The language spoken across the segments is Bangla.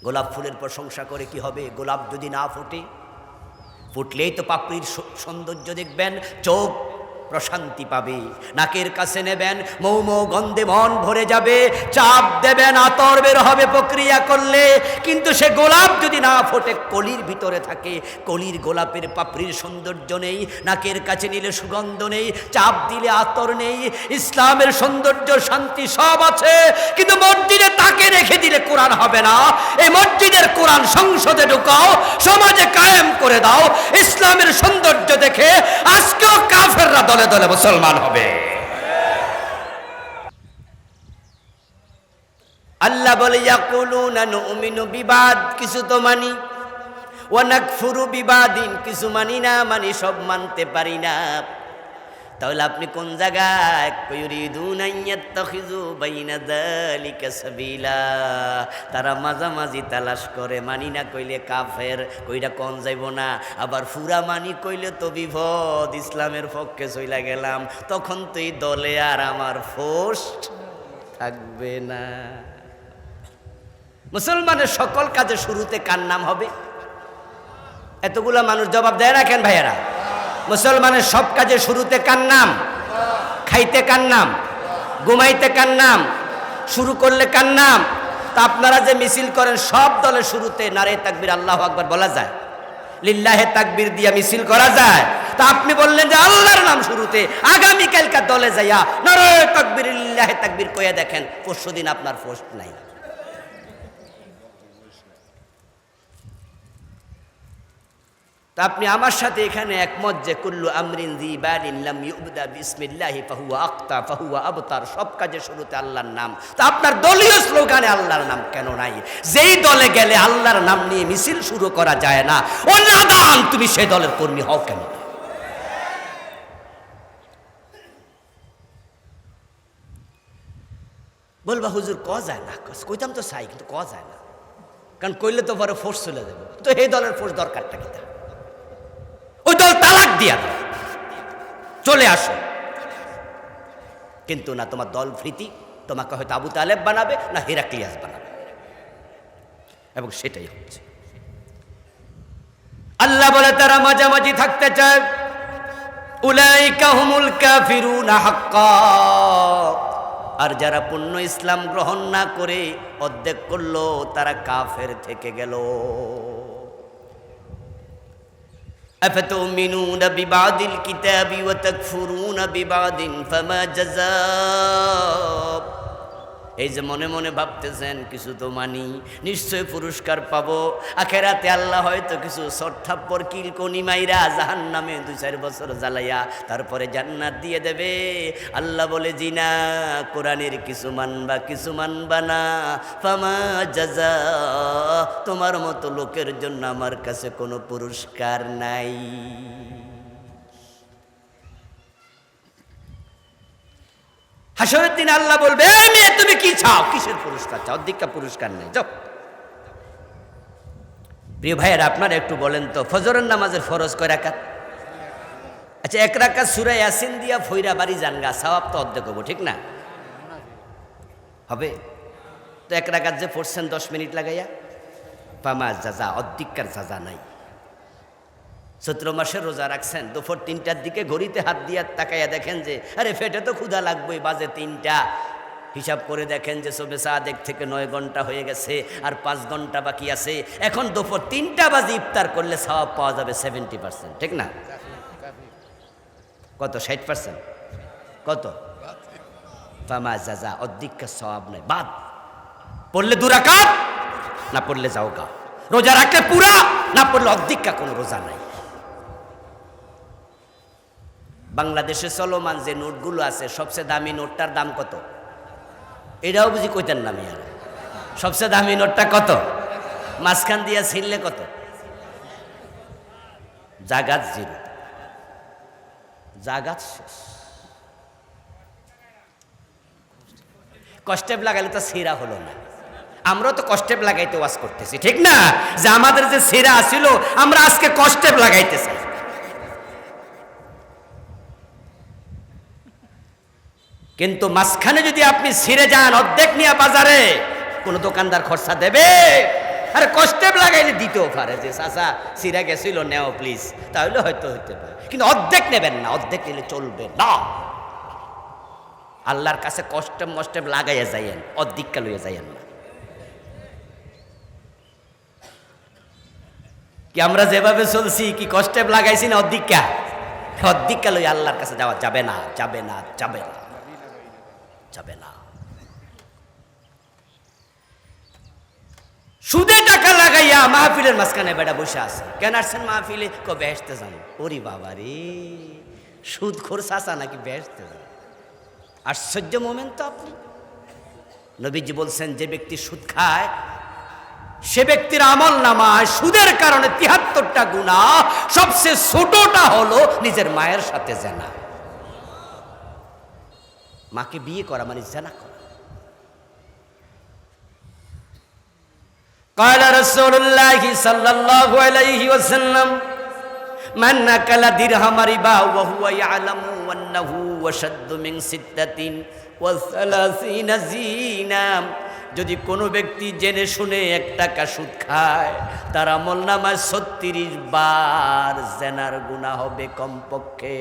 গোলাপ ফুলের প্রশংসা করে কি হবে? গোলাপ যদি না ফোটে, ফুটলেই তো পাপড়ির সৌন্দর্য দেখবেন, চোখ প্রশান্তি পাবে, নাকের কাছে নেবেন মৌ মৌ গন্ধে মন ভরে যাবে, চাপ দেবেন আতর বের হবে প্রক্রিয়া করলে। কিন্তু সে গোলাপ যদি না ফোটে, কলির ভিতরে থাকে, কলির গোলাপের পাপড়ির সৌন্দর্য নেই, নাকের কাছে নিলে সুগন্ধ নেই, চাপ দিলে আতর নেই। ইসলামের সৌন্দর্য শান্তি সব আছে, কিন্তু মসজিদে তাকে রেখে দিলে কোরআন হবে না। এই মসজিদের কোরআন সংসদে ঢুকাও, সমাজে কায়েম করে দাও। ইসলামের সৌন্দর্য দেখে আজকেও কাফেররা দলে দলে মুসলমান হবে। আল্লাহ বলে ইয়াকুলুনা নুমিনু বিবাদ, কিছু তো মানি, ওয়া নাকফুরু বিবাদিন, কিছু মানি না, মানি সব মানতে পারি না। তাহলে আপনি কোন জায়গায়? ইউরিদুনা ইয়াত্তাখিযু বাইনা যালিকা সাবিলা, তারা মাঝামাঝি তালাশ করে। মানি না কইলে কাফের, কইরা কোন যাইব না, আবার ফুরা মানি কইলে তো বিপদ, ইসলামের পক্ষে চইলা গেলাম, তখন তো এই দলে আর আমার পোস্ট থাকবে না। মুসলমানের সকল কাজে শুরুতে কার নাম হবে? এতগুলা মানুষ জবাব দেয় না কেন ভাইয়েরা? মুসলমানের সব কাজে শুরুতে কার নাম? খাইতে কার নাম? ঘুমাইতে কার নাম? শুরু করলে কার নাম? তা আপনারা যে মিছিল করেন, সব দলের শুরুতে নারে তাকবীর আল্লাহু আকবার বলা যায়, লিল্লাহে তাকবীর দিয়া মিছিল করা যায়। তা আপনি বললেন যে আল্লাহর নাম শুরুতে, আগামীকালকার দলে যাইয়া নারে তাকবীর লিল্লাহে তাকবীর কইয়া দেখেন, পরশুদিন আপনার পোস্ট নাই। তা আপনি আমার সাথে এখানে একমত যে কুল্লু আমরিন যিবালিন লাম ইউবদা বিসমিল্লাহি ফাহুয়া আক্তা ফাহুয়া আবতার, সব কাজে শুরুতে আল্লাহর নাম। তা আপনার দলীয় স্লোগানে আল্লাহর নাম কেন নাই? যেই দলে গেলে আল্লাহর নাম নিয়ে মিছিল শুরু করা যায় না, ও নাদান, তুমি সেই দলের কর্মী হও কেন? বলবা হুজুর ক যায় না, কইতাম তো চাই, কিন্তু ক যায় না, কারণ কইলে তো পরে ফোর্স চলে যাবে। তো এই দলের ফোর্স দরকারটা কি? ওই দল তালাক দিয়া চলে আসো। কিন্তু না, তোমার দল ভীতি, তোমাকে হয়তো আবু তালেব বানাবে, না হেরাক্লিয়াস বানাবে, এবং সেটাই হচ্ছে। আল্লাহ বলে তারা মাঝামাঝি থাকতে চায়। উলাইকা হুমুল কাফিরুনা হাক্কা, আর যারা পূর্ণ ইসলাম গ্রহণ না করে অর্ধেক করলো, তারা কাফের থেকে গেল। আফাতুমিনুনা বিবাদিল কিতাবি ওয়া তাকফুরুনা বিবাদিন ফামা জাযাব। এই যে মনে মনে ভাবতেছেন কিছু তো মানি, নিশ্চয় পুরস্কার পাবো আখেরাতে। আল্লাহ হয়তো কিছু সরথাপ্পর কিলকনি মাইরা জাহান্নামে 2-4 বছর জ্বালাইয়া তারপরে জান্নাত দিয়ে দেবে। আল্লাহ বলে জিনা, কোরআনের কিছু মানবা কিছু মানবা না, ফামা জাযা, তোমার মতো লোকের জন্য আমার কাছে কোনো পুরস্কার নাই। হাসরের দিন আল্লাহ বলবে, মেয়ে তুমি কি চাও? কিসের পুরস্কার চাও? দীক্ষা পুরস্কার নেই, যাও। প্রিয় ভাইয়েরা, আপনারা একটু বলেন তো, ফজরের নামাজের ফরজ কয় রাকাত? আচ্ছা, 1 রাকাত সূরা ইয়াসিন দিয়া ফইরা বাড়ি জানগা, সওয়াব তো অর্ধেক হবো, ঠিক না? হবে তো 1 রাকাত যে পড়ছেন 10 মিনিট লাগাইয়া, ফামা জাযা, অর্ধেককার জাযা নাই। চৈত্র মাসে রোজা রাখছেন, দুপুর 3টার দিকে ঘড়িতে হাত দিয়া তাকাইয়া দেখেন যে আরে পেটে তো ক্ষুধা লাগবেই, বাজে 3টা। হিসাব করে দেখেন যে সবে সাদেক থেকে 9 ঘন্টা হয়ে গেছে, আর 5 ঘন্টা বাকি আছে। এখন দুপুর 3টা বাজে ইফতার করলে সওয়াব পাওয়া যাবে 70%, ঠিক না? কত? 60%? কত? ফামা জাযা, অর্ধেককার সওয়াব নাই। বাদ পড়লে 2 রাকাত, না পড়লে যাও গা। রোজা রাখলে পুরা, না পড়লে অর্ধেককার, কোনো রোজা নাই। বাংলাদেশে চলমান যে নোটগুলো আছে, সবচেয়ে দামি নোটটার দাম কত? এটাও বুঝি কইতেন না মেয়ার। সবচেয়ে দামি নোটটা কত? মাঝখান দিয়া ছিললে কত? জাগাত 0, জাগাত শেষ। কষ্টেপ লাগালে তো ছিঁড়া হলো না। আমরাও তো কষ্টেপ লাগাইতে ওয়াজ করতেছি, ঠিক না? যে আমাদের যে ছিঁড়া আসিল, আমরা আজকে কষ্টেপ লাগাইতে চাই। কিন্তু মাঝখানে যদি আপনি ছিঁড়ে যান অর্ধেক নিয়ে বাজারে, কোন দোকানদার খরচা দেবে? আরে কষ্টে লাগাইলে দিতেও পারে যে চাচা সিরা গেছিল নেও প্লিজ, তাহলে হয়তো হইতে পারে, কিন্তু অর্ধেক নেবেন না, অর্ধেক নিলে চলবে না। আল্লাহর কাছে কষ্টে মষ্টে লাগাইয়া যাইয়েন, অর্ধেকটা লইয়া যাইয়েন না। কি আমরা যেভাবে চলছি কি কষ্টে লাগাইছি না অর্ধেকটা? অর্ধেকটা লইয়া আল্লাহর কাছে যাওয়া যাবে না, যাবে না, যাবে না, যাবে না। সুদে টাকা লাগাইয়া মাহফিলের মাঝখানে বেটা বসে আছে, কেন আসছেন মাহফিলে? বেহেশতে যান। ওরে বাবা রে, সুদ খোর চাচা নাকি বেহেশতে যান? আশ্চর্য মোমেন্ট তো আপনি। নবীজি বলছেন যে ব্যক্তি সুদ খায় সে ব্যক্তির আমল নামায় সুদের কারণে ৭৩টা গুনাহ, সবচেয়ে ছোটটা হলো নিজের মায়ের সাথে জেনা। মাকে বিয়ে করা মানে জেনা করা। قال رسول الله صلى الله عليه وسلم من أكل درهم ربا وهو يعلم أنه أشد من 36 زنا। যদি কোনো ব্যক্তি জেনে শুনে 1 টাকা সুদ খায় তার আমলনামায় 36 বার জেনার গুনাহ হবে কমপক্ষে।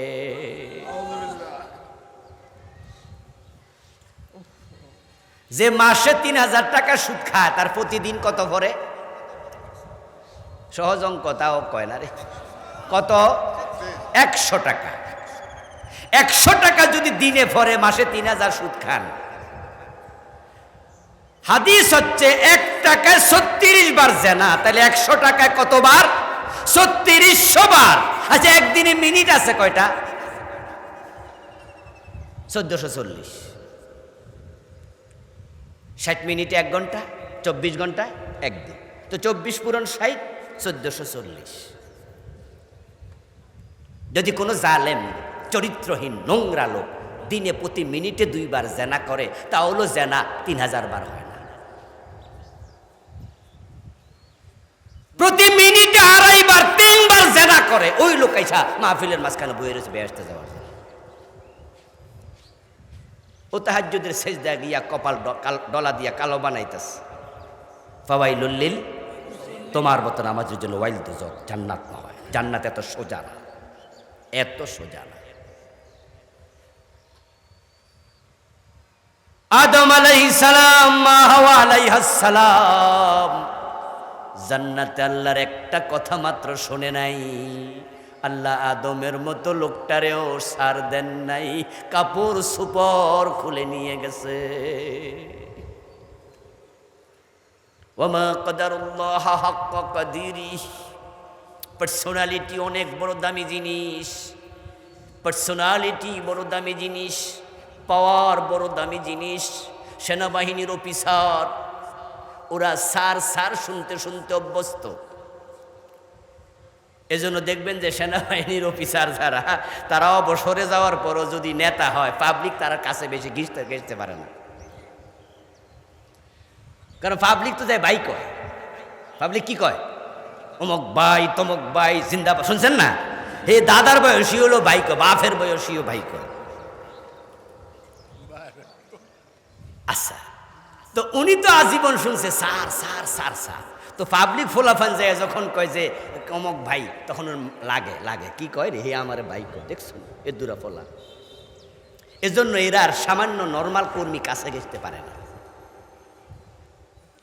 যে মাসে ৩,০০০ টাকা সুদ খায় তার প্রতিদিন কত ভরে? সহজ অঙ্ক, তাও কয় না রে। কত? ১০০ টাকা। ১০০ টাকা যদি দিনে ভরে, মাসে ৩,০০০ সুদ খান। হাদিস হচ্ছে 1 টাকায় 36 বার জেনা, তাহলে ১০০ টাকায় কতবার? ৩৬০০ বার। আচ্ছা, একদিনে মিনিট আছে কয়টা? ১৪৪০। ৬০ মিনিটে 1 ঘন্টা, ২৪ ঘন্টা একদিন, তো ২৪ পূরণ ৬০, ১৪৪০। যদি কোনো জালেম চরিত্রহীন নোংরা লোক দিনে প্রতি মিনিটে 2 বার জেনা করে, তাহলে জেনা ৩,০০০ বার হয় না। প্রতি মিনিটে ২.৫ বার 3 বার জেনা করে, ওই লোক আইসা মাহফিলের মাঝখানে বইয়ে রয়েছে বেহেশতে যাওয়ার জন্য। ও তাহাজ্জুদের সেজদা গিয়া কপাল ডলা দিয়া কালো বানাইতেছে। ফাওয়াইলুল লিল, তোমার মতো নামাজের জন্য ওয়াইল দুজক, জান্নাত না হয়। জান্নাত এত সোজা না, এত সোজা না। আদম আলাইহিস সালাম, মা হাওয়া আলাইহাস সালাম জান্নাতে আল্লাহর একটা কথা মাত্র শুনে নাই। আল্লাহ আদমের মতো লোকটারেও সার দেন নাই, কাপড় সুপর খুলে নিয়ে গেছে। ওয়ামা কদারুল্লাহ হাক্কা কদরিহি। পার্সোনালিটি অনেক বড় দামি জিনিস, পার্সোনালিটি বড় দামি জিনিস, পাওয়ার বড় দামি জিনিস। সেনাবাহিনীর অফিসার, ওরা সার সার শুনতে শুনতে অভ্যস্ত। এজন্য দেখবেন যে সেনাবাহিনীর অফিসার যারা, তারা অবসরে যাওয়ার পরও যদি নেতা হয়, পাবলিক তার কাছে বেশি ঘেঁচতে পারে না। কারণ পাবলিক তো যায় ভাই কয়। পাবলিক কি কয়? অমুক ভাই, তমুক ভাই, জিন্দাবাদ। শুনছেন না? হে দাদার বয়সী হলো ভাই কয়, বাপের বয়সীও ভাই কয়। আচ্ছা, তো উনি তো আজীবন শুনছে সার সার সার সার। তো পাবলিক ফোলাফান যায় যখন কয় যে অমুক ভাই, তখন লাগে লাগে কি কয় রে, হে আমার ভাই কয়। দেখছো এ দূরা ফোলা। এজন্য এরা আর সামান্য নর্মাল কর্মী কাছে ঘেঁচতে পারে না।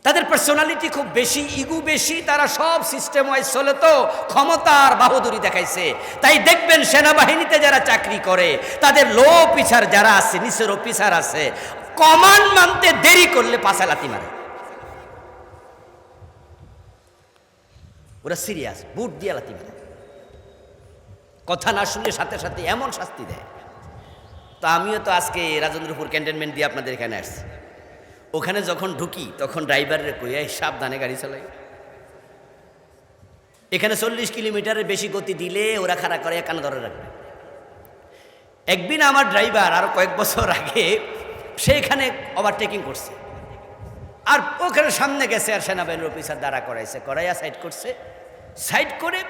তাদের পার্সোনালিটি খুব বেশি, ইগো বেশি, তারা সব সিস্টেম ওয়াইজ চলে, তো ক্ষমতার বাহাদুরি দেখাইছে। তাই দেখবেন সেনাবাহিনীতে যারা চাকরি করে তাদের লো অফিসার যারা আছে, নিচের অফিসার আছে, কমান্ড মানতে দেরি করলে পাছা লাথি মারে। ওরা সিরিয়াস, বুট দিয়ে লাথি মারে। কথা না শুনলে সাথে সাথে এমন শাস্তি দেয়। তো আমিও তো আজকে রাজেন্দ্রপুর ক্যান্টনমেন্ট দিয়ে আপনাদের এখানে আসছি। ওখানে যখন ঢুকি তখন ড্রাইভারের কই, এই সাবধানে গাড়ি চালাই। এখানে 40 কিলোমিটারের বেশি গতি দিলে ওরা খাড়া করে কানে ধরে রাখবে। একদিন আমার ড্রাইভার আরো কয়েক বছর আগে সেইখানে ওভারটেকিং করছে, আর ওখানে সামনে গেছে, আর সেনাবাহিনীর অফিসার দাঁড়া করাইছে, করাইয়া সাইড করছে। সাইড করে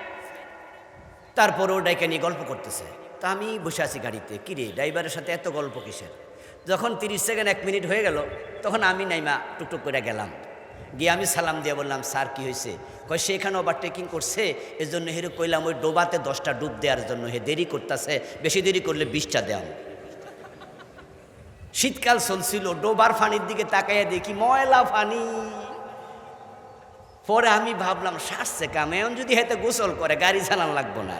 তারপরে ও ডাইকে নিয়ে গল্প করতেছে। তা আমি বসে আছি গাড়িতে, কিরে ড্রাইভারের সাথে এত গল্প কিসের? যখন 30 সেকেন্ড 1 মিনিট হয়ে গেল, তখন আমি নাইমা টুকটুক করে গেলাম। গিয়ে আমি সালাম দিয়ে বললাম, স্যার কি হয়েছে? কয় সে এখানে ওভারটেকিং করছে, এই জন্য হেরে কইলাম ওই ডোবাতে 10টা ডুব দেওয়ার জন্য, হে দেরি করতেছে, বেশি দেরি করলে 20টা দেন। শীতকাল চলছিল, ডোবার পানির দিকে তাকাইয়া দেখি ময়লা পানি। পরে আমি ভাবলাম সারছে কামে, এখন যদি হেতে গোসল করে গাড়ি চালান লাগবো না।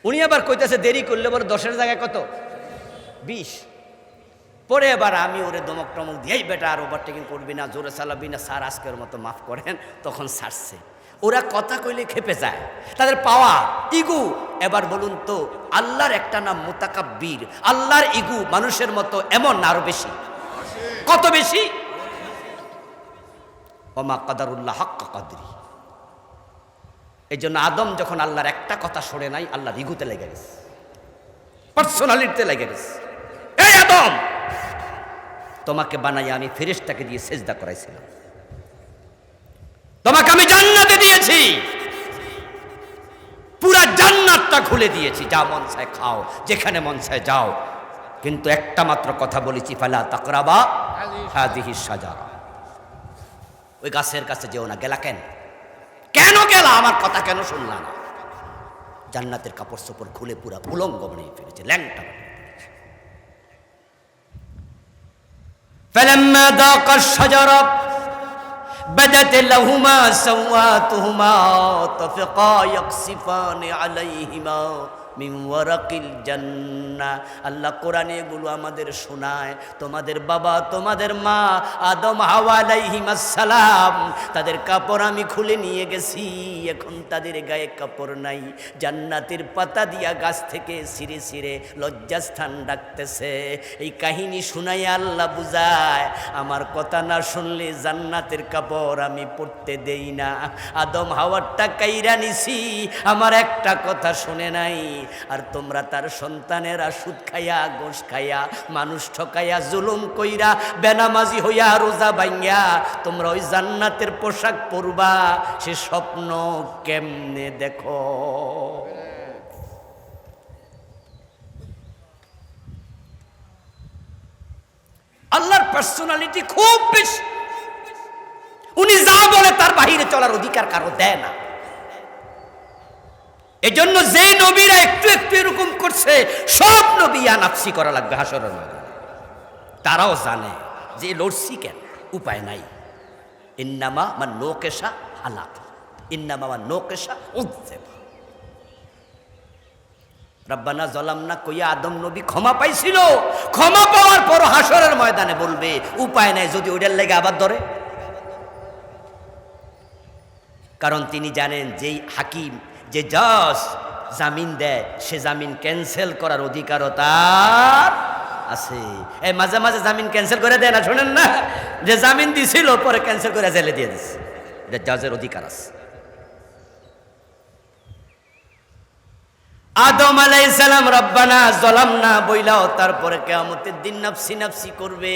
উনি আবার কইতেছে দেরি করলে বলে 10-এর জায়গায় কত 20। পরে এবার আমি ওরে দমক টমক দিয়েই বেটা আর ওভারটেকিং করবি না, জোরে চালাবি না, স্যার আজকের মতো মাফ করেন। তখন ছাড়ছে। ওরা কথা কইলে খেপে যায়, তাদের পাওয়ার ইগু। এবার বলুন তো, আল্লাহর একটা নাম মুতাকাব্বির, আল্লাহর ইগু মানুষের মতো এমন না আরো বেশি? কত বেশি? ওমা কাদারুল্লাহ হাক্কা কাদরি। এই জন্য আদম যখন আল্লাহর একটা কথা সরে নাই, আল্লাহর ইগুতে লেগে গেছে, পার্সোনালিটিতে লেগে গেছে। এই আদম, তোমাকে বানাই আমি ফেরেশতাকে দিয়ে সেজদা করাইছিলাম, তোমাকে আমি জান্নাতে দিয়েছি, পুরা জান্নাতটা খুলে দিয়েছি, যা মন চায় খাও, যেখানে মন চায় যাও, কিন্তু একটা মাত্র কথা বলেছি, ফালা তাকরাবা হাযিহিস শাজারা, ওই গাছের কাছে যেও না। গেলা কেন? কেন গেলা? আমার কথা কেন শুনলা না? জান্নাতের কাপড় চোপড় খুলে পুরা উলঙ্গ বানিয়ে ফেলেছে, ল্যাংটা। فلما ذاق الشجرة بدت لهما سواتهما طفقا يقصفان عليهما মিন ওয়ারাকিল জান্নাহ। আল্লাহ কোরআনে এগুলো আমাদের শোনায়। তোমাদের বাবা, তোমাদের মা আদম হাওয়া আলাইহিমাস সালাম, তাদের কাপড় আমি খুলে নিয়ে গেছি, এখন তাদের গায়ে কাপড় নাই। জান্নাতের পাতা দিয়া গাছ থেকে ছিঁড়ে ছিঁড়ে লজ্জাস্থান ডাকতেছে। এই কাহিনী শুনাইয়া আল্লাহ বুঝায়, আমার কথা না শুনলে জান্নাতের কাপড় আমি পরতে দেই না। আদম হাওয়ারটা কাইরা নিছি, আমার একটা কথা শুনে নাই। আর তোমরা তার সন্তানেরা সুদ খাইয়া, গোশ খাইয়া, মানুষ ঠকাইয়া, জুলুম কইরা, বেনামাজি হইয়া, রোজা ভাঙ্গিয়া তোমরা ওই জান্নাতের পোশাক পরবা, সে স্বপ্ন কেমনে দেখো? আল্লাহর পার্সোনালিটি খুব বেশি। উনি যা বলে তার বাহিরে চলার অধিকার কারো দেয় না। এজন্য যে নবীরা একটু একটু এরকম করছে, সব নবী নাফসি করা লাগবে হাসরের ময়দানে। তারাও জানে যে লড়ছি কেন, উপায় নাই। ইন্নামা মান নোকেশা হালাক, ইন্নামা মান নোকেশা উযযিবা। রব্বানা যালামনা কইয়া আদম নবী ক্ষমা পাইছিল, ক্ষমা পাওয়ার পর হাসরের ময়দানে বলবে উপায় নাই, যদি ওইটার লেগে আবার ধরে। কারণ তিনি জানেন যেই হাকিম, যে জজ জামিন দেয়, সে জামিন ক্যান্সেল করার অধিকারও তার আছে। এই মাঝে মাঝে জামিন ক্যান্সেল করে দেয় না, শোনেন না, যে জামিন দিছিল পরে ক্যান্সেল করে জেলে দিয়ে দিচ্ছে, এটা জজের অধিকার আছে। আদম আলাইহিস সালাম রব্বানা যালামনা বইলাও, তারপরে কিয়ামতের দিন নাফসি নাফসি করবে।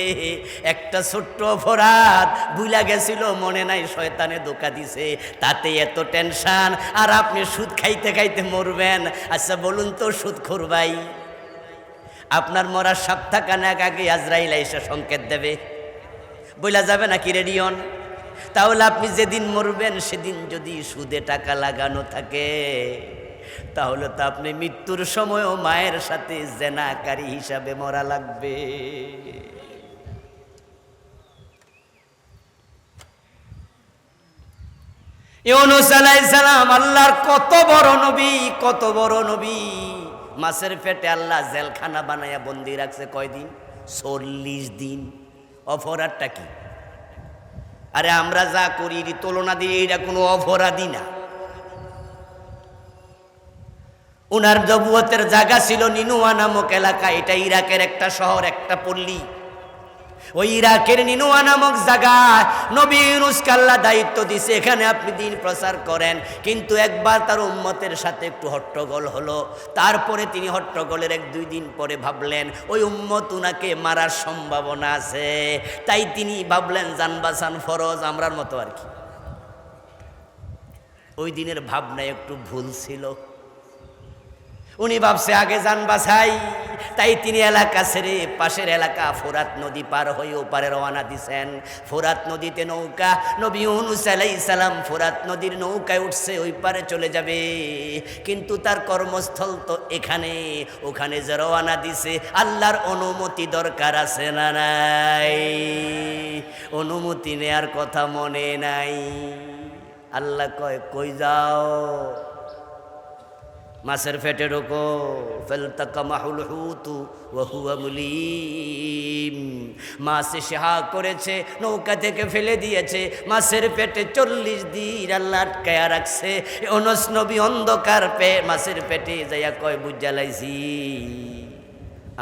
একটা ছোট্ট অপরাধ ভুলা গেছিল, মনে নাই, শয়তানে ধোঁকা দিছে, তাতে এত টেনশন, আর আপনি সুদ খাইতে খাইতে মরবেন। আচ্ছা বলুন তো সুদখোর ভাই, আপনার মরার সপ্তাহখানেক আগে আজরাইল এসে সংকেত দেবে, বইলা যাবে নাকি রেডিয়ন? তাহলে আপনি যেদিন মরবেন সেদিন যদি সুদে টাকা লাগানো থাকে, তাহলে তো আপনি মৃত্যুর সময়ও মায়ের সাথে জেনাকারী হিসাবে মরা লাগবে। ইউনূস আলাইহিস সালাম আল্লাহর কত বড় নবী, কত বড় নবী। মাছের পেটে আল্লাহ জেলখানা বানায়া বন্দি রাখছে কয়দিন? 40 দিন। অপরাধটা কি? আরে আমরা যা করি তুলনা দিয়ে এটা কোনো অপরাধী না। উনার নবুয়তের জায়গা ছিল নিনুয়া নামক এলাকা, এটা ইরাকের একটা শহর, একটা পল্লী। ওই ইরাকের নিনুয়া নামক জায়গায় নবী ইউনূসকে আল্লাহ দায়িত্ব দিছে, এখানে আপনি দিন প্রচার করেন। কিন্তু একবার তার উম্মতের সাথে একটু হট্টগোল হলো, তারপরে তিনি হট্টগোলের 1-2 দিন পরে ভাবলেন ওই উম্মত উনাকে মারার সম্ভাবনা আছে, তাই তিনি ভাবলেন জান বাঁচান ফরজ, আমরার মতো আর কি। ওই দিনের ভাবনায় একটু ভুল ছিল। উনি ভাবছে আগে জান বাঁচাই, তাই তিনি এলাকা ছেড়ে পাশের এলাকা ফোরাত নদী পার হয়ে ওপারে রওনা দিছেন। ফোরাত নদীতে নৌকা, নবী ইউনূস আলাইহিস সালাম ফোরাত নদীর নৌকায় উঠছে, ওই পারে চলে যাবে, কিন্তু তার কর্মস্থল তো এখানে। ওখানে যে রওনা দিছে আল্লাহর অনুমতি দরকার আছে না নাই? অনুমতি নেয়ার কথা মনে নাই। আল্লাহ কয় কই যাও? মাছের পেটে ঢোকো। ফালতাকামাহুল হুতু ওয়া হুয়া মুলিম। মাছ এসে হা করেছে, নৌকা থেকে ফেলে দিয়েছে, মাছের পেটে 40 দিন আল্লাহ আটকায়া রাখছে। ইউনূস নবী অন্ধকার মাছের পেটে যাইয়া কয় বুঝা লাইছি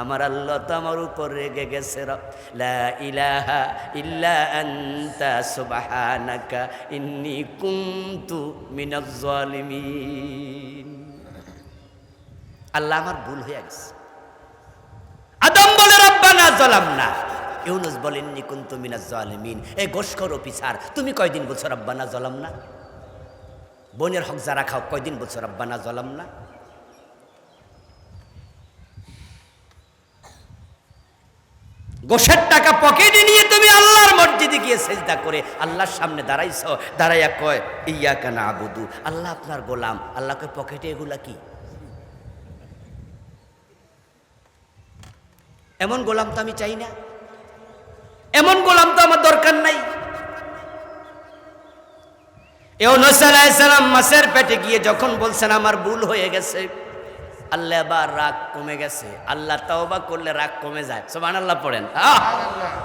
আমার আল্লাহ তো আমার উপর রেগে গেছে। লা ইলাহা ইল্লা আনতা সুবহানাকা ইন্নী কুনতু মিনাজ জালিমিন। আল্লাহ আমার ভুল হয়ে গেছে। আদম বলে রব্বানা যালামনা, ইউনূস বলেন ইন্নী কুনতু মিনাজ জালিমিন। এই গোশখোর অফিসার, তুমি কয়দিন বলছো রব্বানা যালামনা? বোনের হক যারা খাও কয়দিন বলছো রব্বানা যালামনা? গোশের টাকা পকেটে নিয়ে তুমি আল্লাহর মসজিদে গিয়ে সেজদা করে আল্লাহর সামনে দাঁড়াইছো, দাঁড়াইয়া কয় ইয়াকা নাবুদু, আল্লাহ আপনার গোলাম। আল্লাহ কয় পকেটে এগুলা কি? এমন গোলাম তো আমি চাই না, এমন গোলাম তো আমার দরকার নাই। ইউনূস আলাইহিস সালাম মাছের পেটে গিয়ে যখন বলছেন আমার ভুল হয়ে গেছে, আল্লাহ আবার রাগ কমে গেছে। আল্লাহ তাওবা করলে রাগ কমে যায়। সুবহানাল্লাহ পড়েন।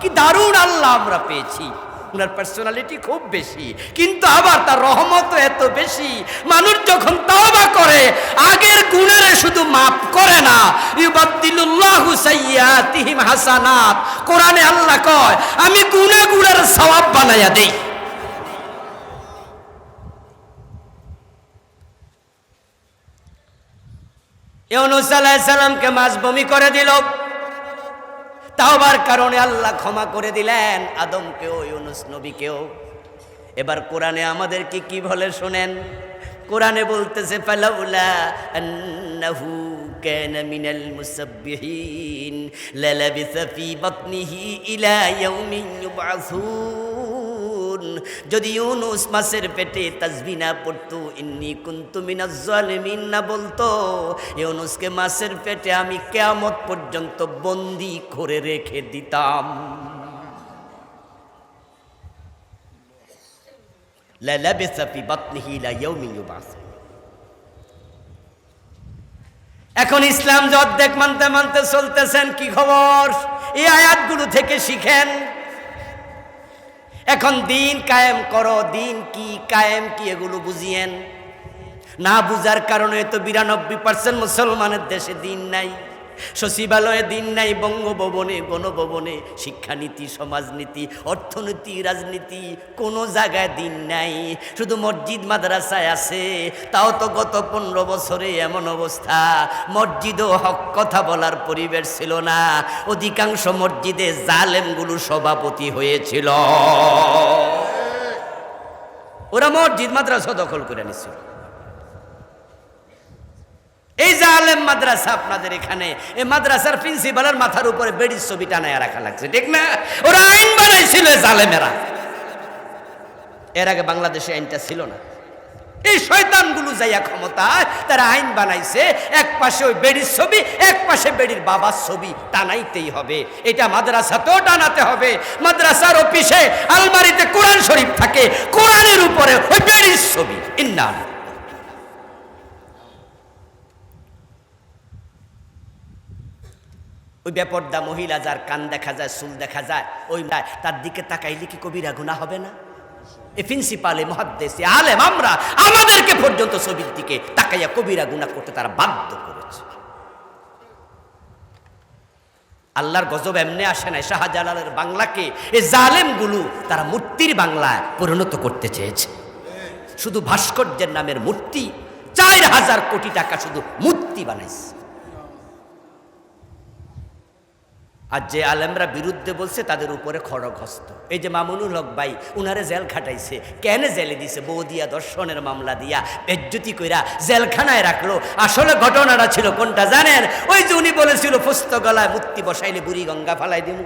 কি দারুণ আল্লাহ আমরা পেয়েছি। উনার পার্সোনালিটি খুব বেশি, কিন্তু আবার তার রহমতও এত বেশি। মানুষ যখন তাওবা করে আগের গুনারে শুধু মাফ করে না, ইউবাদদিলুল্লাহু সাইয়্যাতিহিম হাসানাত। কোরআনে আল্লাহ কয় আমি গুনাহগুলোর সওয়াব বানায়া দেই। ইউনূস আলাইহিস সালামকে মাছ বমি করে দিল, তাওবার কারণে আল্লাহ ক্ষমা করে দিলেন আদমকেও ইউনূস নবীকেও। এবার কোরআনে আমাদেরকে কি বলে শুনেন। কোরআনে বলতেছে ফালাউলা আন্নাহু কানা মিনাল মুসাব্বিহিন লালাবিসা ফি বাতনিহি ইলা ইয়াউমিন ইউবআসুন। যদি ইউনূস মাছের পেটে তাসবিহ না পড়তো, ইন্নী কুনতু মিনাজ জালিমিন না বলতো, ইউনূসকে মাছের পেটে আমি কিয়ামত পর্যন্ত বন্দী করে রেখে দিতাম। লালাবিসা ফি বাতনিহি ইলা ইয়াউমিন ইউবআসুন। এখন ইসলাম যে অর্ধেক মানতে মানতে চলতেছেন, কি খবর? এই আয়াতগুলো থেকে শিখেন। এখন দিন কায়েম করো, দিন কি কায়েম কি এগুলো বুঝিয়েন। না বুঝার কারণে তো 92% মুসলমানের দেশে দিন নাই, সচিবালয়ে দিন নাই, বঙ্গভবনে গণভবনে শিক্ষানীতি সমাজনীতি অর্থনীতি রাজনীতি কোনো জায়গায় দিন নাই, শুধু মসজিদ মাদ্রাসায় আছে। তাও তো গত 15 বছরে এমন অবস্থা, মসজিদও হক কথা বলার পরিবেশ ছিল না। অধিকাংশ মসজিদে জালেমগুলো সভাপতি হয়েছিল, ওরা মসজিদ মাদ্রাসা দখল করে নিছিল। এই জালেম মাদ্রাসা আপনাদের এখানে, এই মাদ্রাসার প্রিন্সিপালের মাথার উপরে বেড়ির ছবি টানায় রাখা লাগছে, ঠিক না? ওরা আইন বানাইছিল জালেমেরা। এর আগে বাংলাদেশে আইনটা ছিল না। এই শয়তানগুলো যাইয়া ক্ষমতায় তারা আইন বানাইছে, এক পাশে ওই বেড়ির ছবি, এক পাশে বেড়ির বাবার ছবি টানাইতেই হবে। এটা মাদ্রাসাতেও টানাতে হবে। মাদ্রাসার অফিসে আলমারিতে কোরআন শরীফ থাকে, কোরআনের উপরে ওই বেড়ির ছবি। ইন্না ওই বেপর্দা মহিলা যার কান দেখা যায়, চুল দেখা যায়, ওই তার দিকে তাকাইলে কি কবিরা গুনাহ হবে না? এই প্রিন্সিপালে মুহাদ্দিসে আলেম আমরা, আমাদেরকে পর্যন্ত ছবির দিকে তাকাইয়া কবিরা গুনাহ করতে তারা বাধ্য করেছে। আল্লাহর গজব এমনি আসে না। শাহজালালের বাংলাকে এই জালেমগুলো তারা মূর্তির বাংলায় পরিণত করতে চেয়েছে। শুধু ভাস্কর্যের নামের মূর্তি, 4000 কোটি টাকা শুধু মূর্তি বানাইছে। আর যে আলেমরা বিরুদ্ধে বলছে তাদের উপরে খড়গহস্ত। এই যে মামুনুল হক ভাই, উনারে জেল খাটাইছে। কেন জেলে দিছে? বউ দিয়া, দর্শনের মামলা দিয়া, বেজ্জতি কইরা জেলখানায় রাখলো। আসলে ঘটনাটা ছিল কোনটা জানেন? ওই যে উনি বলেছিল ফুস্ত গলায় মূর্তি বসাইলে বুড়ি গঙ্গা ফালাই দিন।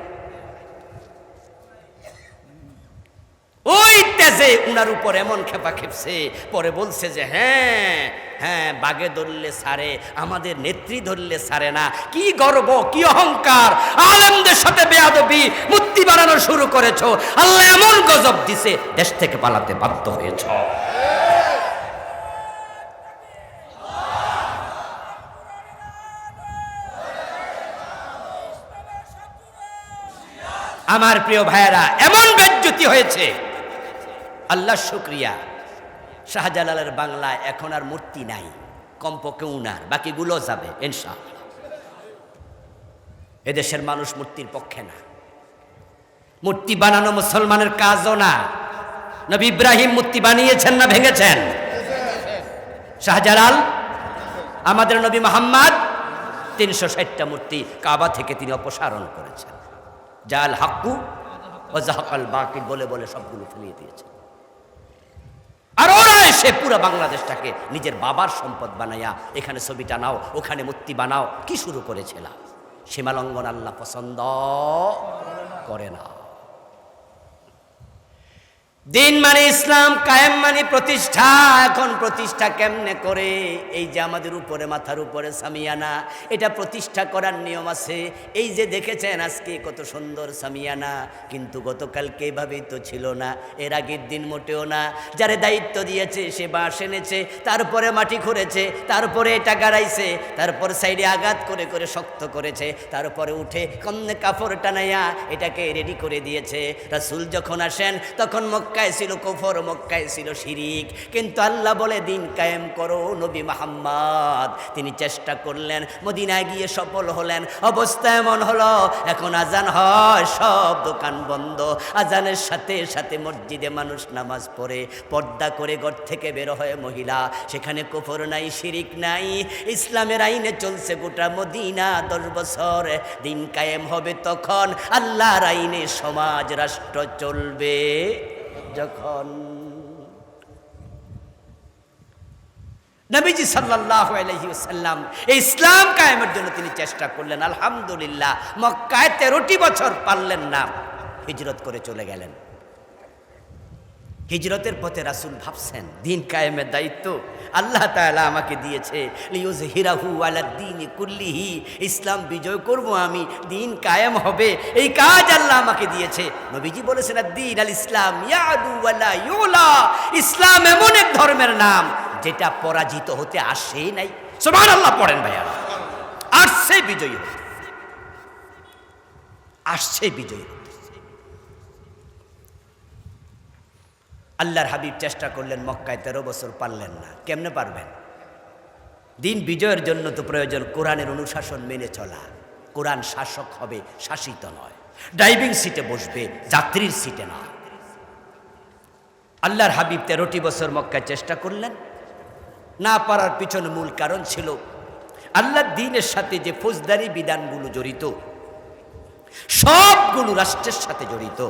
ওই তেজে উনার উপর এমন খেপা খেপছে, পরে বলছে যে হ্যাঁ হ্যাঁ, বাগে ধরলে সারে, আমাদের নেত্রী ধরলে সারে না। কি গর্ব, কি অহংকার! আলেমদের সাথে বেয়াদবি, মূর্তি বানানো শুরু করেছো, আল্লাহ এমন গজব দিছে, দেশ থেকে পালাতে বাধ্য হয়েছ। আমার প্রিয় ভাইয়েরা, এমন বেজ্জতি হয়েছে, আল্লাহ শুকরিয়া, শাহজালালের বাংলায় এখন আর মূর্তি নাই, কমপক্ষে উনার, বাকিগুলো যাবে ইনশাআল্লাহ। এদেশের মানুষ মূর্তির পক্ষে না। মূর্তি বানানো মুসলমানের কাজও না। নবী ইব্রাহিম মূর্তি বানিয়েছেন না ভেঙেছেন? শাহজালাল, আমাদের নবী মুহাম্মদ 360টা মূর্তি কাবা থেকে তিনি অপসারণ করেছেন। জাল হাক্কু ও জাহাকাল বাকিল বলে বলে সবগুলো ফেলিয়ে দিয়েছেন। আর ওরা এসে পুরো বাংলাদেশটাকে নিজের বাবার সম্পদ বানাইয়া এখানে ছবি টানাও, ওখানে মূর্তি বানাও, কি শুরু করেছিল? সীমালঙ্ঘন আল্লাহ পছন্দ করে না। দিন মানে ইসলাম, কায়েম মানে প্রতিষ্ঠা। এখন প্রতিষ্ঠা কেমনে করে? এই যে আমাদের উপরে, মাথার উপরে সামিয়ানা, এটা প্রতিষ্ঠা করার নিয়ম আছে। এই যে দেখেছেন আজকে কত সুন্দর সামিয়ানা, কিন্তু গতকালকে এভাবেই তো ছিল না, এর আগের দিন মোটেও না। যারে দায়িত্ব দিয়েছে সে বাঁশ এনেছে, তারপরে মাটি খুঁড়েছে, তারপরে এটা গাড়াইছে, তারপর সাইডে আঘাত করে করে শক্ত করেছে, তারপরে উঠে কন্যে কাপড় টানাইয়া এটাকে রেডি করে দিয়েছে। রাসূল যখন আসেন তখন মক্কায় ছিল কুফর, মক্কায় ছিল শিরিক, কিন্তু আল্লাহ বলে দিন কায়েম করো। নবী মুহাম্মদ তিনি চেষ্টা করলেন, মদিনায় গিয়ে সফল হলেন। অবস্থা এমন হলো, এখন আজান হয়, সব দোকান বন্ধ। আজানের সাথে সাথে মসজিদে মানুষ নামাজ পড়ে, পর্দা করে ঘর থেকে বের হয় মহিলা, সেখানে কুফর নাই, শিরিক নাই, ইসলামের আইনে চলছে গোটা মদিনা। 10 বছর দিন কায়েম হবে তখন, আল্লাহর আইনে সমাজ রাষ্ট্র চলবে যখন। নবীজি সাল্লাল্লাহু আলাইহি ওয়াসাল্লাম এই ইসলাম কায়েমের জন্য তিনি চেষ্টা করলেন। আলহামদুলিল্লাহ, মক্কায় 13টি বছর পারলেন না, হিজরত করে চলে গেলেন। হিজরতের পথে রাসূল ভাবছেন দিন কায়েমের দায়িত্ব আল্লাহ তাআলা আমাকে দিয়েছে, লিইয়ুযহিরাহু আলাদ-দীনি কুল্লিহি, ইসলাম বিজয় করব আমি, দিন কায়েম হবে, এই কাজ আল্লাহ আমাকে দিয়েছে। নবীজি বলেছেন আদ-দীন আল ইসলাম ইয়াদু ওয়ালা ইউলা, ইসলাম এমন এক ধর্মের নাম যেটা পরাজিত হতে আসেই নাই। সুবহানাল্লাহ পড়েন ভাইয়া, আসছে বিজয়ী হতে, আসছে বিজয়ী। আল্লাহর হাবিব চেষ্টা করলেন, মক্কায় 13 বছর পারলেন না। কেমনে পারবেন? দিন বিজয়ের জন্য তো প্রয়োজন কোরআনের অনুশাসন মেনে চলা। কোরআন শাসক হবে, শাসিত নয়। ড্রাইভিং সিটে বসবে, যাত্রীর সিটে নয়। আল্লাহর হাবিব 13টি বছর মক্কায় চেষ্টা করলেন, না পারার পিছনে মূল কারণ ছিল আল্লাহর দ্বীনের সাথে যে ফৌজদারি বিধানগুলো জড়িত, সবগুলো রাষ্ট্রের সাথে জড়িত।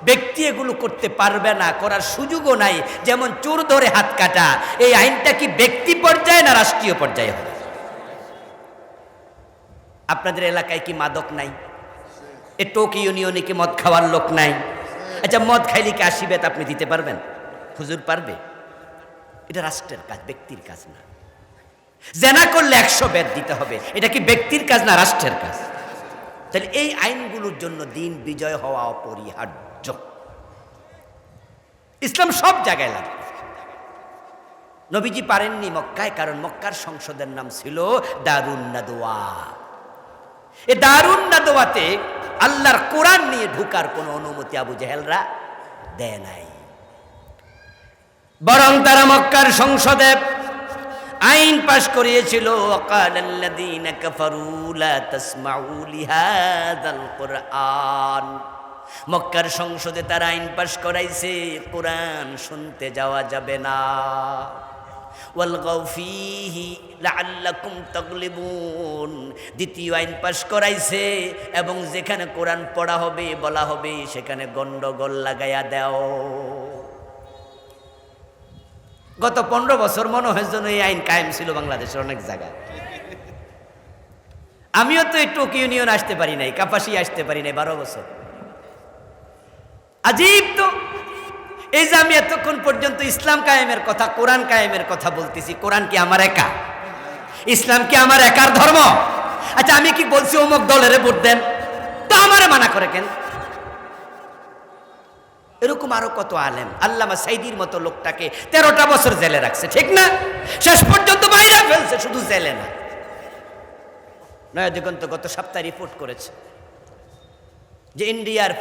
ব্যক্তি এগুলো করতে পারবে না, করার সুযোগও নাই। যেমন চোর ধরে হাত কাটা, এই আইনটা কি ব্যক্তি পর্যায়ে না রাষ্ট্রীয় পর্যায়ে হবে? আপনাদের এলাকায় কি মাদক নাই? এ টোক ইউনিয়নে কি মদ খাওয়ার লোক নাই? আচ্ছা, মদ খাইলে কি 80 বেত আপনি দিতে পারবেন? হুজুর পারবে? এটা রাষ্ট্রের কাজ, ব্যক্তির কাজ না। জেনা করলে 100 বেত দিতে হবে, এটা কি ব্যক্তির কাজ না রাষ্ট্রের কাজ? তাহলে এই আইনগুলোর জন্য দিন বিজয় হওয়া অপরিহার্য। ইসলাম সব জায়গায় লাগবে। নবীজি পারেননি মক্কায়, কারণ মক্কার সংসদের নাম ছিল দারুন নাদওয়া। এ দারুন নাদওয়াতে আল্লাহর কোরআন নিয়ে ঢুকার কোনো অনুমতি আবু জেহেলরা দেয় নাই। বরং তারা মক্কার সংসদে আইন পাশ করিয়েছিল, ওয়াকালাল্লাযীনা কাফারু লা তাসমাউ লিহাযাল কুরআন। মক্কার সংসদে তারা আইন পাশ করাইছে, কোরআন শুনতে যাওয়া যাবে না। ওয়ালগাউ ফীহি লাআল্লাকুম তাগলিবুন। দ্বিতীয় আইন পাশ করাইছে এবং যেখানে কোরআন পড়া হবে বলা হবে সেখানে গন্ডগোল লাগাইয়া দাও। গত 15 বছর মনে হয় যেন এই আইন কায়েম ছিল বাংলাদেশের অনেক জায়গায়। আমিও তো এই টোকিও ইউনিয়ন আসতে পারি নাই, কাপাসি আসতে পারি নাই 12 বছর। আজীব তো, এই যে আমি এতক্ষণ পর্যন্ত ইসলাম কায়েমের কথা, কোরআন কায়েমের কথা বলতেছি, কোরআন কি আমার একা? ইসলাম কি আমার একার ধর্ম? আচ্ছা আমি কি বলছি অমুক দলের ভোট দেন, তো আমারে মানা করে কেন? এরকম আরো কত আলেম, আল্লামা সাইদির মতো লোকটাকে 13টা বছর জেলে রাখছে, ঠিক না? শেষ পর্যন্ত বাইরে ফেলছে, শুধু জেলে না। নয়া দিগন্ত গত সপ্তাহে রিপোর্ট করেছে যে ইন্ডিয়ার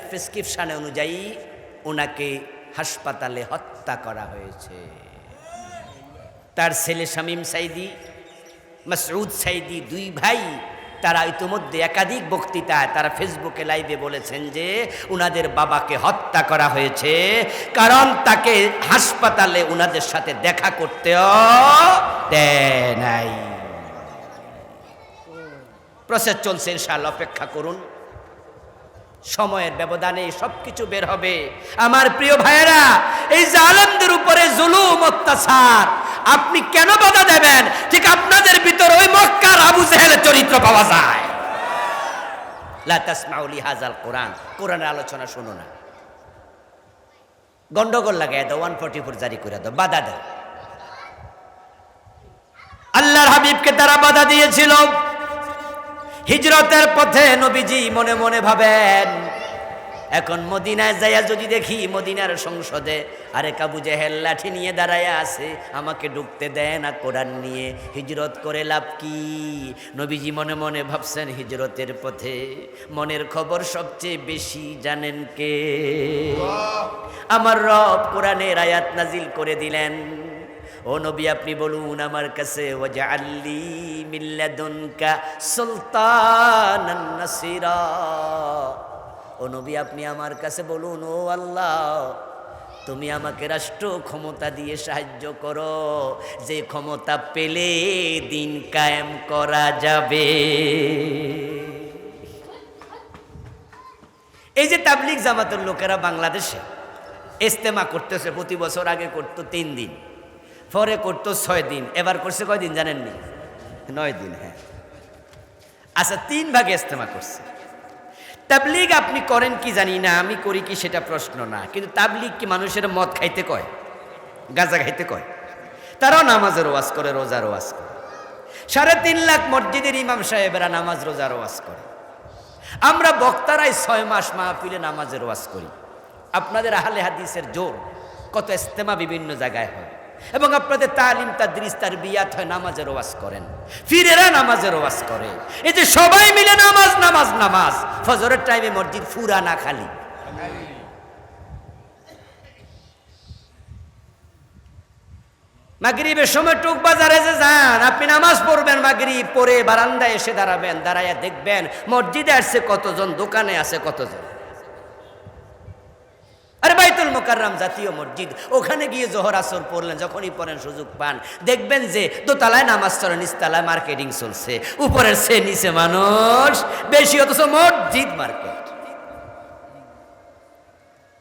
প্রেসক্রিপশনে অনুযায়ী ওনাকে হাসপাতালে হত্যা করা হয়েছে। তার ছেলে শামীম সাইদি, মাসউদ সাইদি, 2 ভাই, তারা ইতিমধ্যে একাধিক বক্তৃতায় তারা ফেসবুকে লাইভে বলেছেন যে উনাদের বাবাকে হত্যা করা হয়েছে কারণ তাকে হাসপাতালে উনাদের সাথে দেখা করতেও দেয় নাই। প্রসেস চলছে, ইনশাআল্লাহ অপেক্ষা করুন, সময়ের ব্যবধানে সবকিছু বের হবে। আমার প্রিয় ভাইয়েরা, এই জালেমদের উপরে জুলুম অত্যাচার আপনি কেন বাধা দেবেন? ঠিক আপনাদের ভিতর ওই মক্কার আবু জেহেলের চরিত্র পাওয়া যায়। লা তাসমাউ লিহাযাল কোরআন, কোরআনের আলোচনা শুনো না, গন্ডগোল লাগায় দাও, 144 জারি করে দাও, বাধা দাও। আল্লাহর হাবিবকে তারা বাধা দিয়েছিল হিজরতের পথে। নবীজি মনে মনে ভাবেন এখন মদিনায় যাইয়া যদি দেখি মদিনার সংসদে আরেক আবু জেহেল লাঠি নিয়ে দাঁড়ায় আছে, আমাকে ঢুকতে দেয় না কোরআন নিয়ে, হিজরত করে লাভ কি? নবীজি মনে মনে ভাবছেন হিজরতের পথে মনের খবর সবচেয়ে বেশি জানেন কে? আমার রব কোরআনের আয়াত নাজিল করে দিলেন, ও নবী আপনি বলুন আমার কাছে, ওয়াজআললি মিন লাদুনকা সুলতানান নাসিরা। ও নবী আপনি আমার কাছে বলুন, ও আল্লাহ তুমি আমাকে রাষ্ট্র ক্ষমতা দিয়ে সাহায্য করো, যে ক্ষমতা পেলে দিন কায়েম করা যাবে। এই যে তাবলিগ জামাতের লোকেরা বাংলাদেশে ইজতেমা করতেছে, প্রতি বছর আগে করতো 3 দিন, পরে করতো 6 দিন, এবার করছে কয়দিন জানেননি? 9 দিন। হ্যাঁ আচ্ছা, 3 ভাগে ইজতেমা করছে। তাবলিগ আপনি করেন কি জানি না, আমি করি কি সেটা প্রশ্ন না, কিন্তু তাবলিগ কি মানুষের মদ খাইতে কয়, গাঁজা খাইতে কয়? তারাও নামাজের ওয়াজ করে, রোজার ওয়াজ করে। 3.5 লাখ মসজিদের ইমাম সাহেবেরা নামাজ রোজার ওয়াজ করে। আমরা বক্তারাই 6 মাস মাহফিলে নামাজের ওয়াজ করি। আপনাদের আহলে হাদিসের জোর, কত ইজতেমা বিভিন্ন জায়গায় হয়, এবং আপনাদের তালিম তাদরিস তারবিয়াত হয়, নামাজের ওয়াজ করেন, ফিরেরা নামাজের ওয়াজ করে। এই যে সবাই মিলে নামাজ নামাজ নামাজ, ফজরের টাইমে মসজিদ ফুরা না খালি। মাগরিবের সময় টুক বাজারে যে যান, আপনি নামাজ পড়বেন, মাগরিব পড়ে বারান্দায় এসে দাঁড়াবেন, দাঁড়াইয়া দেখবেন মসজিদে আসছে কতজন, দোকানে আছে কতজন। আরে বাইতুল মুকাররম জাতীয় মসজিদ, ওখানে গিয়ে জোহর আসর পড়লেন, যখনই পড়েন সুযোগ পান, দেখবেন যে দোতলায় নামাজ চলে, নিচতলায় মার্কেটিং চলছে, উপরের সে নিচে মানুষ বেশি, অথচ মসজিদ মার্কেট।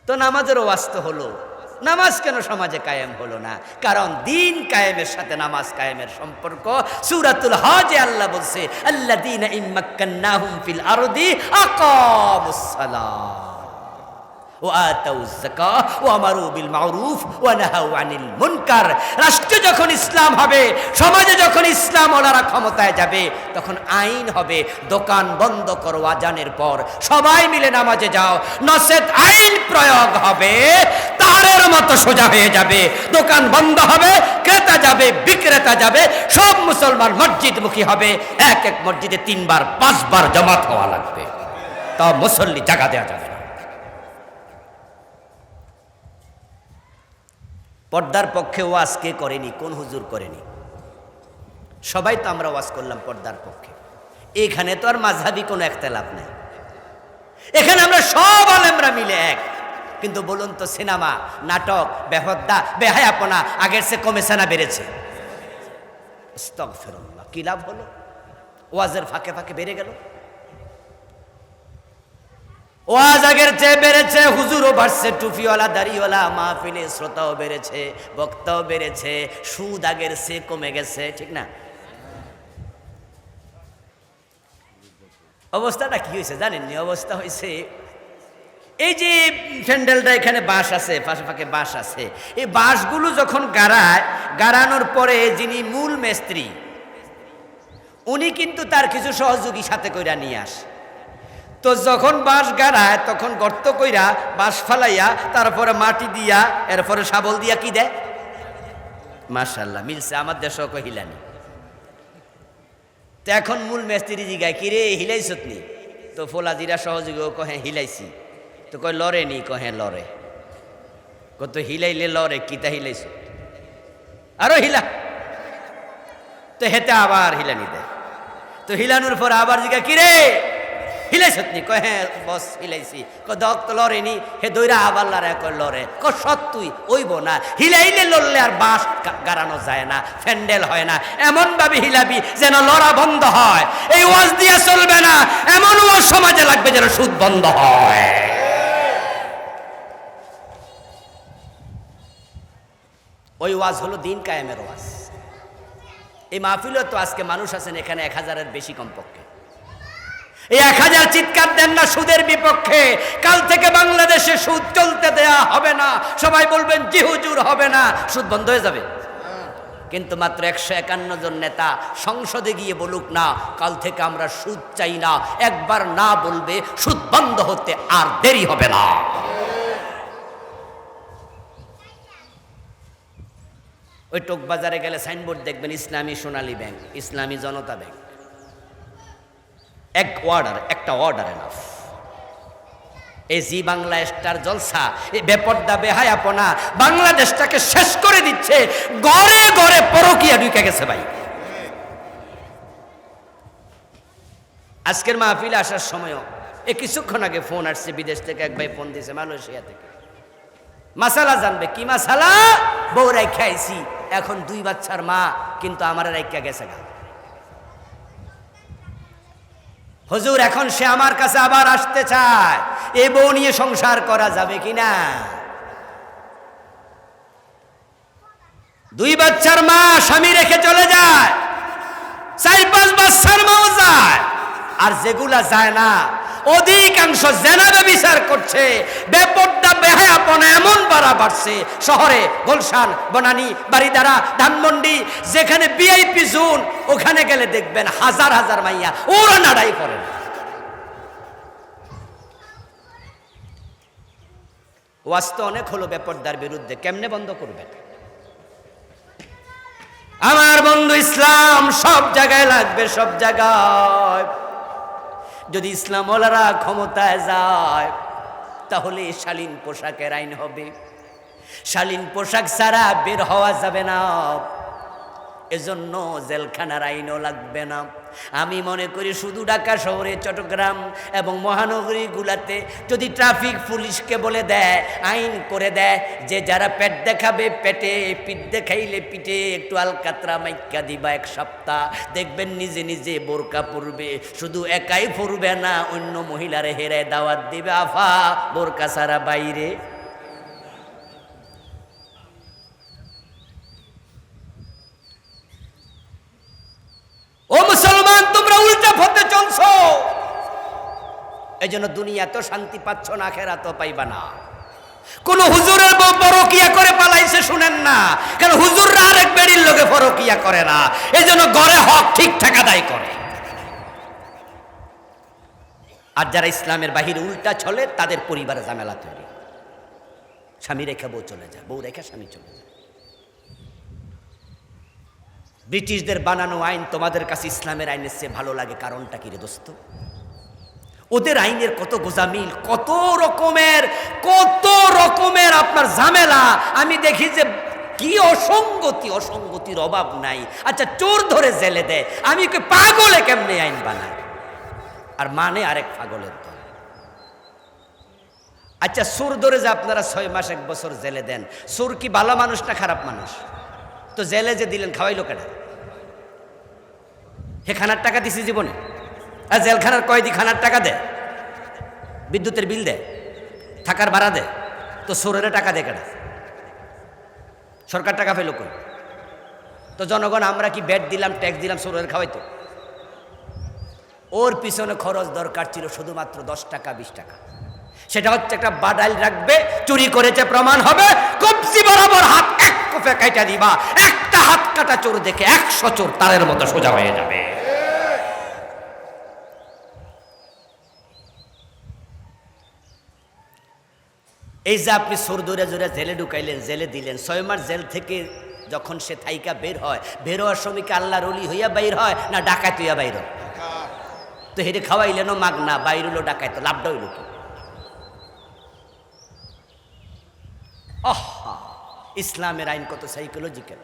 তো নামাজের ওয়াজ তো হলো, নামাজ কেন সমাজে কায়েম হলো না? কারণ দিন কায়েমের সাথে নামাজ কায়েমের সম্পর্ক। সূরাতুল হজে আল্লাহ বলছে, আল্লাযীনা ইম্মাক্কান্নাহুম ফিল আরদি আকামুস সালাহ ওয়া আতাউয যাকাহ ওয়া আমারু বিল মারুফ ওয়া নাহাউ আনিল মুনকার। রাষ্ট্রে যখন ইসলাম হবে, সমাজে যখন ইসলাম ওলারা ক্ষমতায় যাবে, তখন আইন হবে দোকান বন্ধ করো আজানের পর, সবাই মিলে নামাজে যাও, নচেত আইন প্রয়োগ হবে তারের মতো সোজা হয়ে যাবে, দোকান বন্ধ হবে, ক্রেতা যাবে, বিক্রেতা যাবে, সব মুসলমান মসজিদমুখী হবে। এক এক মসজিদে 3 বার 5 বার জামাত হওয়া লাগবে, তা মুসল্লি জায়গা দেওয়া যাবে না। পর্দার পক্ষে ওয়াজ কে করেনি? কোন হুজুর করেনি? সবাই তো আমরা ওয়াজ করলাম পর্দার পক্ষে। এখানে তো আর মাযহাবী কোনো ইখতিলাফ নাই, এখানে আমরা সব আলেমরা মিলে এক। কিন্তু বলুন তো সিনেমা, নাটক, বেহদ্দা, বেহায়াপনা আগের চেয়ে কমেছে না বেড়েছে? আস্তাগফিরুল্লাহ, কি লাভ হলো? ওয়াজের ফাঁকে ফাঁকে বেড়ে গেল। ওয়াজ আগের চেয়ে বেড়েছে, হুজুরও বাড়ছে, টুপিওয়ালা দাড়িওয়ালা মাহফিলে শ্রোতাও বেড়েছে, বক্তাও বেড়েছে, সুদ আগের চেয়ে কমে গেছে, ঠিক না? অবস্থাটা কি হয়েছে জানেননি? অবস্থা হয়েছে এই যে প্যান্ডেলটা এখানে বাঁশ আছে, পাশে ফাঁকে বাঁশ আছে, এই বাঁশগুলো যখন গাড়ানোর পরে যিনি মূল মিস্ত্রি উনি কিন্তু তার কিছু সহযোগী সাথে কইরা নিয়ে আসে। তো যখন বাঁশ গাড়ায় তখন গর্ত কইরা বাঁশ ফালাইয়া তারপরে মাটি দিয়া এরপরে শাবল দিয়া কি দেয়? মাশাআল্লাহ, মিলছে, আমার দেশও হিলানি। তো এখন মূল মিস্ত্রি জিগায়, কি রে হিলাইছত নি? তো ফোলাদিরা সহযোগী কহে হিলাইছি। তো কয় লরে নি? কহে লরে। কত হিলাইলে লরে, কিতা হিলাইছ? আরো হিলা। তো হেতে আবার হিলানি দেয়। তো হিলানোর পর আবার জিগা, কি রে হিলাইছত নি? কয় হ্যাঁ বস হিলাইছি। দক তো লরে নি। হে দইরা আবার লড়ে, কয় লরে। সত্যই ওইব না, হিলাইলে লড়লে আর বাঁশ গাড়ানো যায় না, ফ্যান্ডেল হয় না। এমন ভাবে হিলাবি যেন লড়া বন্ধ হয়। এই ওয়াজ দিয়া চলবে না, এমন ওয়াজ সমাজে লাগবে যেন সুদ বন্ধ হয়। ওই ওয়াজ হলো দিন কায়েমের ওয়াজ। এই মাহফিলও তো আজকে মানুষ আছেন এখানে 1000-এর বেশি কমপক্ষে। এই 1000 চিৎকার দেন না সুদের বিপক্ষে। কাল থেকে বাংলাদেশে সুদ চলতে দেয়া হবে না। সবাই বলবেন জি হুজুর, হবে না, সুদ বন্ধ হয়ে যাবে। কিন্তু মাত্র 151 জন নেতা সংসদে গিয়ে বলুক না কাল থেকে আমরা সুদ চাই না, একবার না বলবে সুদ বন্ধ হতে আর দেরি হবে না। ওই টোক বাজারে গেলে সাইনবোর্ড দেখবেন ইসলামী সোনালী ব্যাংক, ইসলামী জনতা ব্যাংক। একটা অর্ডার এনাফ। এই জি বাংলা স্টার জলসা, এই বেপর্দা বেহায়াপনা বাংলাদেশটাকে শেষ করে দিচ্ছে। ঘরে ঘরে পরকীয়া ঢুকে গেছে ভাই। আজকের মাহফিলে আসার সময়ও কিছুক্ষণ আগে ফোন আসছে বিদেশ থেকে, এক ভাই ফোন দিয়েছে মালয়েশিয়া থেকে। মাসালা জানবে, কি মাসালা? বউ রাইখা আইছি, এখন 2 বাচ্চার মা, কিন্তু আমার রাইখা গেছে গা। হুজুর এখন সে আমার কাছে আবার আসতে চায়, এ বউ নিয়ে সংসার করা যাবে কিনা? 2 বাচ্চার মা স্বামী রেখে চলে যায়, 4-5 বাচ্চার মাও যায়, আর যেগুলা যায় না অধিকাংশ জেনাবে বিচার করছে। বেপর্দা বেহায়াপনা এমন বাড়ছে শহরে, গুলশান, বনানী, বারিধারা, ধানমন্ডি, যেখানে ভিআইপি জোন, ওখানে গেলে দেখবেন হাজার হাজার মাইয়া ওরা নাড়াই করে না। ওয়াজ তো অনেক হলো বেপর্দার বিরুদ্ধে, কেমনে বন্ধ করবেন? আমার বন্ধু, ইসলাম সব জায়গায় লাগবে, সব জায়গায়। যদি ইসলাম ওয়ালারা ক্ষমতায় যায় তাহলে শালীন পোশাকের আইন হবে। শালীন পোশাক ছাড়া বের হওয়া যাবে না, এজন্য জেলখানার আইনও লাগবে না। আমি মনে করি শুধু ঢাকা শহরে, চট্টগ্রাম এবং মহানগরীগুলাতে যদি ট্রাফিক পুলিশকে বলে দেয়, আইন করে দেয় যে যারা পেট দেখাবে পেটে, পিঠ দেখাইলে পিঠে একটু আলকাতরা মাইকা দিবা 1 সপ্তাহ, দেখবেন নিজে নিজে বোরকা পরবে। শুধু একাই পরবে না, অন্য মহিলারে হেরে দাওয়াত দিবে, আফা বোরকা ছাড়া বাইরে। ও মুসলমান, তোমরা উল্টা পথে চলছো, এই জন্য দুনিয়া তো শান্তি পাচ্ছ না, আখিরাত তো পাইবা না। কোন হুজুরের বউ পরকিয়া করে পালাইছে শুনেন না, কারণ হুজুররা আরেক বেড়ির লোকে পরকিয়া করে না, এই জন্য ঘরে হক ঠিকঠাক আদায় করে। আর যারা ইসলামের বাহিরে উল্টা চলে তাদের পরিবারে ঝামেলা তৈরি। স্বামী রেখে বউ চলে যায়, বউ রেখে স্বামী চলে যায়। ব্রিটিশদের বানানো আইন তোমাদের কাছে ইসলামের আইনের চেয়ে ভালো লাগে, কারণটা কি রে দোস্ত? ওদের আইনের কত গোজামিল, কত রকমের আপনার ঝামেলা। আমি দেখি যে কি অসঙ্গতির অভাব নাই। আচ্ছা, চোর ধরে জেলে দেয়, আমি কি পাগলে কেমনে আইন বানাই, আর মানে আরেক পাগলের দল। আচ্ছা, সুর ধরে যে আপনারা 6 মাস 1 বছর জেলে দেন, সুর কি ভালো মানুষ না খারাপ মানুষ? তো জেলে যে দিলেন, খাওয়াইলো কেডা? হে খানার টাকা দিছি জীবনে? আর জেলখানার কয়েদি খানার টাকা দেয়, বিদ্যুতের বিল দেয়, থাকার ভাড়া দেয়, তো সুরের টাকা দেয় কেডা? সরকার টাকা পেল কই? তো জনগণ আমরা কি ব্যাট দিলাম, ট্যাক্স দিলাম, সুরের খাওয়াইতো? ওর পিছনে খরচ দরকার ছিল শুধুমাত্র 10 টাকা 20 টাকা। সেটা হচ্ছে একটা বাডাইল রাখবে, চুরি করেছে প্রমাণ হবে, কবজি বরাবর হাত এক কোপে কাটা দিবা, একটা হাত কাটা চোর দেখে 100 চোর তারের মতো সোজা হয়ে যাবে। এই যে আপনি চোর দৌড়ে জোরে জেলে ঢুকাইলেন, জেলে দিলেন, 6 মাস জেল থেকে যখন সে থাইকা বের হয়, বের হওয়ার সময় কি আল্লাহর ওলি হইয়া বাইর হয় না ডাকাত হইয়া বাইর হয়? তো হেঁটে খাওয়াইলেনও মাগনা, বাইর হলো ডাকাইতো, লাভটা হইল কি? ইসলামের আইন কত সাইকোলজিক্যাল,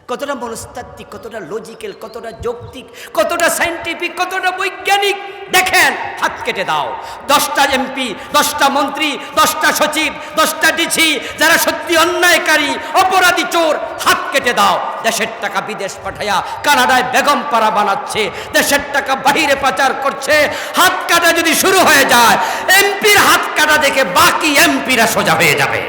কতটা মনস্তাত্ত্বিক, কতটা লজিক্যাল, কতটা যৌক্তিক, কতটা সাইন্টিফিক, কতটা বৈজ্ঞানিক। দেখেন, হাত কেটে দাও। 10টা এমপি, 10টা মন্ত্রী, 10টা সচিব, 10টা ডিসি যারা সত্যি অন্যায়কারী, অপরাধী, চোর, হাত কেটে দাও। দেশের টাকা বিদেশ পাঠাইয়া কানাডায় বেগম পাড়া বানাচ্ছে, দেশের টাকা বাহিরে পাচার করছে। হাত কাটা যদি শুরু হয়ে যায়, এমপির হাত কাটা দেখে বাকি এমপিরা সোজা হয়ে যাবে।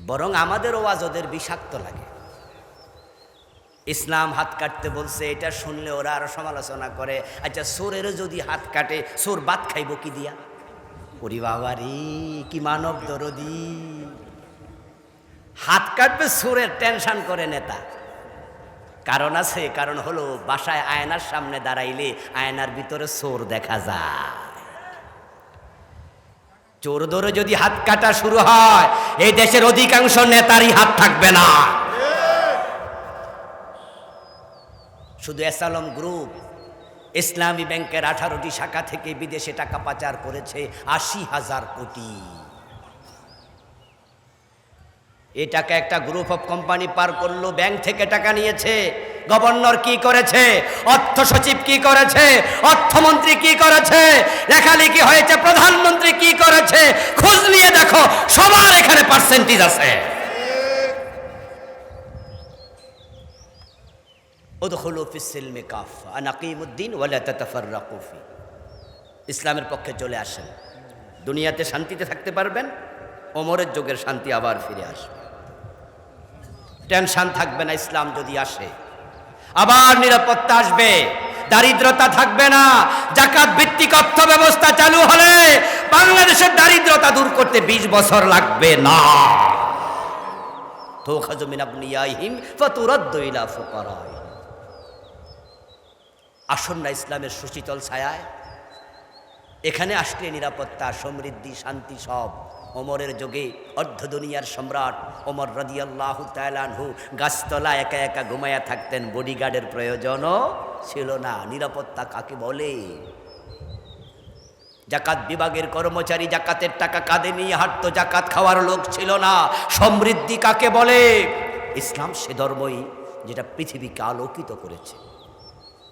বরং আমাদের ওয়াজ ওদের বিষাক্ত লাগে। ইসলাম হাত কাটতে বলছে, এটা শুনলে ওরা আরো সমালোচনা করে। আচ্ছা, সোরের যদি হাত কাটে, সোর ভাত খাইব কি দিয়া? ওরে বাবা রে, কি মানব দরদি! হাত কাটবে সোরের, টেনশন করে নেতা। কারণ আছে, কারণ হলো বাসায় আয়নার সামনে দাঁড়াইলে আয়নার ভিতরে সোর দেখা যায়। চোর ধরে যদি হাত কাটা শুরু হয়, এই দেশের অধিকাংশ নেতারই হাত থাকবে না। শুধু এসালম গ্রুপ ইসলামী ব্যাংকের 18টি শাখা থেকে বিদেশে টাকা পাচার করেছে 80,000 কোটি। এই টাকা একটা গ্রুপ অফ কোম্পানি পার করলো, ব্যাংক থেকে টাকা নিয়েছে। গভর্নর কি করেছে, অর্থ সচিব কি করেছে, অর্থমন্ত্রী কি করেছে, লেখালেখি হয়েছে, প্রধানমন্ত্রী কি করেছে, খোঁজ নিয়ে দেখো, সবার এখানে পার্সেন্টেজ আছে। উদখুলু ফিস-সিলমি কাফা আন আকিমুদ-দ্বীন ওয়া লা তাতাফাররাকু ফি। ইসলামের পক্ষে চলে আসেন, দুনিয়াতে শান্তিতে থাকতে পারবেন, ওমরের যুগের শান্তি আবার ফিরে আসবে। টেনশন থাকবে না ইসলাম যদি আসে, আবার নিরাপত্তা আসবে, দারিদ্রতা থাকবে না। যাকাত ভিত্তিক অর্থ ব্যবস্থা চালু হলে বাংলাদেশের দারিদ্রতা দূর করতে 20 বছর লাগবে না। তুখাযু মিন আগনিয়াইহিম ফাতুরাদ্দু ইলা ফুকারাইহিম। আসুন না ইসলামের সুশীতল ছায়ায়, এখানে আসলে নিরাপত্তা, সমৃদ্ধি, শান্তি সব। ওমরের যুগে অর্ধ দুনিয়ার সম্রাট ওমর রাদিয়াল্লাহু তাআলা আনহু গাছতলা একা একা ঘুমায়া থাকতেন, বডিগার্ডের প্রয়োজনও ছিল না। নিরাপত্তা কাকে বলে? জাকাত বিভাগের কর্মচারী জাকাতের টাকা কাঁধে নিয়ে হাঁটতো, জাকাত খাওয়ার লোক ছিল না। সমৃদ্ধি কাকে বলে? ইসলাম সে ধর্মই যেটা পৃথিবীকে আলোকিত করেছে।